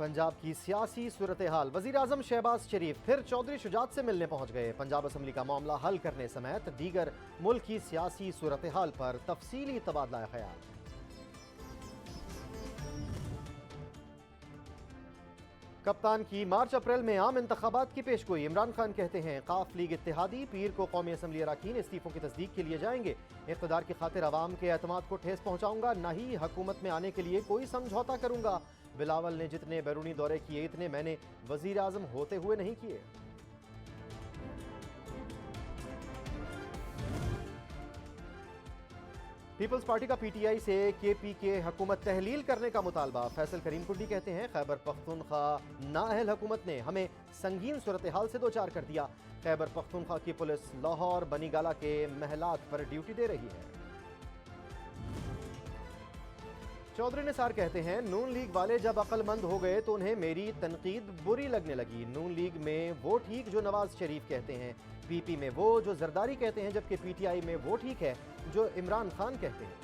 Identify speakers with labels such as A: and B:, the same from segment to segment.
A: पंजाब की सियासी सूरत हाल। वजीर आजम शहबाज शरीफ फिर चौधरी शुजात से मिलने पहुंच गए। पंजाब असम्बली का मामला हल करने समेत दीगर मुल्क की सियासी सूरत हाल पर तफसीली तबादला ख्याल। कप्तान की मार्च अप्रैल में आम इंतखाबात की पेशगोई। इमरान खान कहते हैं काफ लीग इत्तेहादी पीर को कौमी असम्बली अराकीन इस्तीफों की तस्दीक के लिए जाएंगे। इक़्तिदार की खातिर अवाम के एतमाद को ठेस पहुंचाऊंगा, न ही हुकूमत में आने के लिए कोई समझौता करूंगा। बिलावल ने जितने बैरूनी दौरे किए इतने मैंने वजीर आजम होते हुए नहीं किए। पीपल्स पार्टी का पीटीआई से केपी के हुकूमत तहलील करने का मुतालबा। फैसल करीम कुंडी कहते हैं खैबर पख्तूनख्वा नाअहल हुकूमत ने हमें संगीन सूरत हाल से दो चार कर दिया। खैबर पख्तूनख्वा की पुलिस लाहौर बनीगाला के महलात पर ड्यूटी दे रही है। चौधरी निसार कहते हैं नून लीग वाले जब अक्लमंद हो गए तो उन्हें मेरी तनकीद बुरी लगने लगी। नून लीग में वो ठीक जो नवाज शरीफ कहते हैं, पीपी में वो जो जरदारी कहते हैं, जबकि पीटीआई में वो ठीक है जो इमरान खान कहते हैं।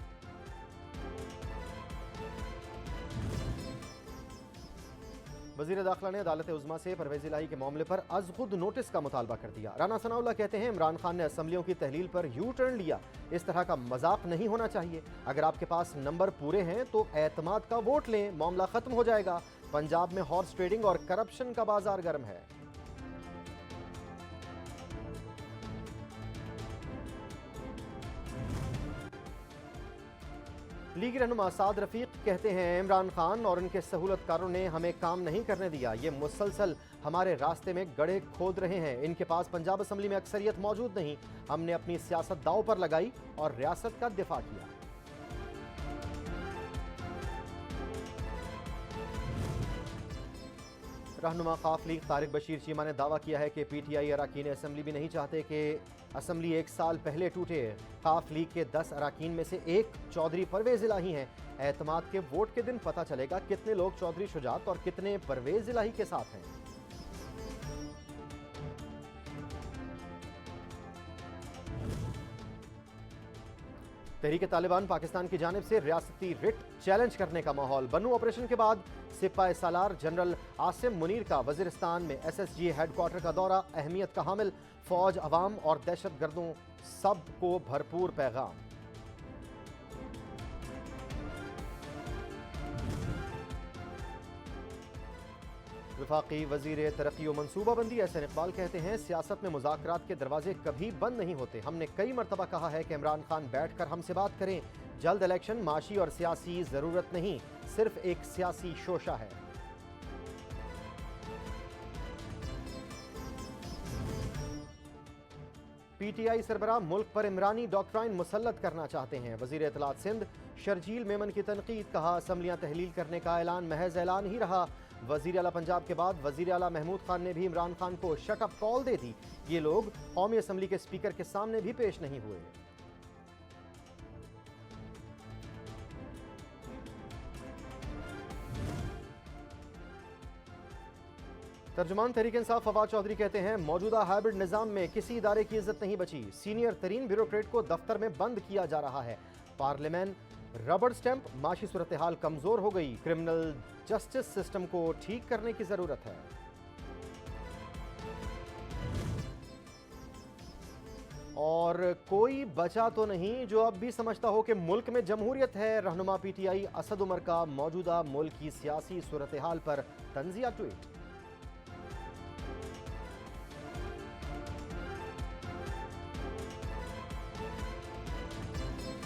A: वजीर दाखिला ने अदालत उज़्मा से परवेज इलाही के मामले पर अज खुद नोटिस का मुतालबा कर दिया। राना सनाउल्लाह कहते हैं इमरान खान ने असम्बलियों की तहलील पर यू टर्न लिया। इस तरह का मजाक नहीं होना चाहिए। अगर आपके पास नंबर पूरे हैं तो एतमाद का वोट लें, मामला खत्म हो जाएगा। पंजाब में हॉर्स ट्रेडिंग और करप्शन का बाजार गर्म है। लीगी रहनुमा साद रफीक कहते हैं इमरान खान और उनके सहूलतकारों ने हमें काम नहीं करने दिया। ये मुसलसल हमारे रास्ते में गड्ढे खोद रहे हैं। इनके पास पंजाब असम्बली में अक्सरियत मौजूद नहीं। हमने अपनी सियासत दांव पर लगाई और रियासत का दिफा किया। रहनुमा खाफ लीग तारिक बशीर चीमा ने दावा किया है कि पीटीआई अराकीन असम्बली भी नहीं चाहते कि असम्बली एक साल पहले टूटे। खाफ लीग के 10 अराकीन में से एक चौधरी परवेज इलाही हैं। एतमाद के वोट के दिन पता चलेगा कितने लोग चौधरी शुजात और कितने परवेज इलाही के साथ हैं। तहरीक तालिबान पाकिस्तान की जानिब से रियासती रिट चैलेंज करने का माहौल। बन्नू ऑपरेशन के बाद सिपाही सालार जनरल आसिम मुनीर का वजीरिस्तान में एसएसजी हेडक्वार्टर का दौरा अहमियत का हामिल। फौज, अवाम और दहशत गर्दों सब को भरपूर पैगाम। वफाकी वजीर तरक्की और मनसूबाबंदी एहसन इकबाल कहते हैं सियासत में मुज़ाकरात के दरवाजे कभी बंद नहीं होते। हमने कई मरतबा कहा है कि इमरान खान बैठ कर हमसे बात करें। जल्द इलेक्शन माशी और सियासी जरूरत नहीं, सिर्फ एक सियासी शोशा है। पीटीआई सरबराह मुल्क पर इमरानी डॉक्ट्राइन मुसल्लत करना चाहते हैं। वजीर इत्तलात सिंध शर्जील मेमन की तनकीद। कहा असम्बलियां तहलील करने का ऐलान महज ऐलान ही रहा। वजीर आला पंजाब के बाद वजीर आला महमूद खान ने भी इमरान खान को शट अप कॉल दे दी। ये लोग कौमी असम्बली के स्पीकर के सामने भी पेश नहीं हुए। तर्जुमान तहरीक इंसाफ फवाद चौधरी कहते हैं मौजूदा हाइब्रिड निजाम में किसी इदारे की इज्जत नहीं बची। सीनियर तरीन ब्यूरोक्रेट को दफ्तर में बंद किया जा रहा है। पार्लियामेंट रबड़ स्टैंप। माशी सूरत हाल कमजोर हो गई। क्रिमिनल जस्टिस सिस्टम को ठीक करने की जरूरत है। और कोई बचा तो नहीं जो अब भी समझता हो कि मुल्क में जमहूरियत है। रहनुमा पीटीआई असद उमर का मौजूदा मुल्क की सियासी सूरत हाल पर तंजिया ट्वीट।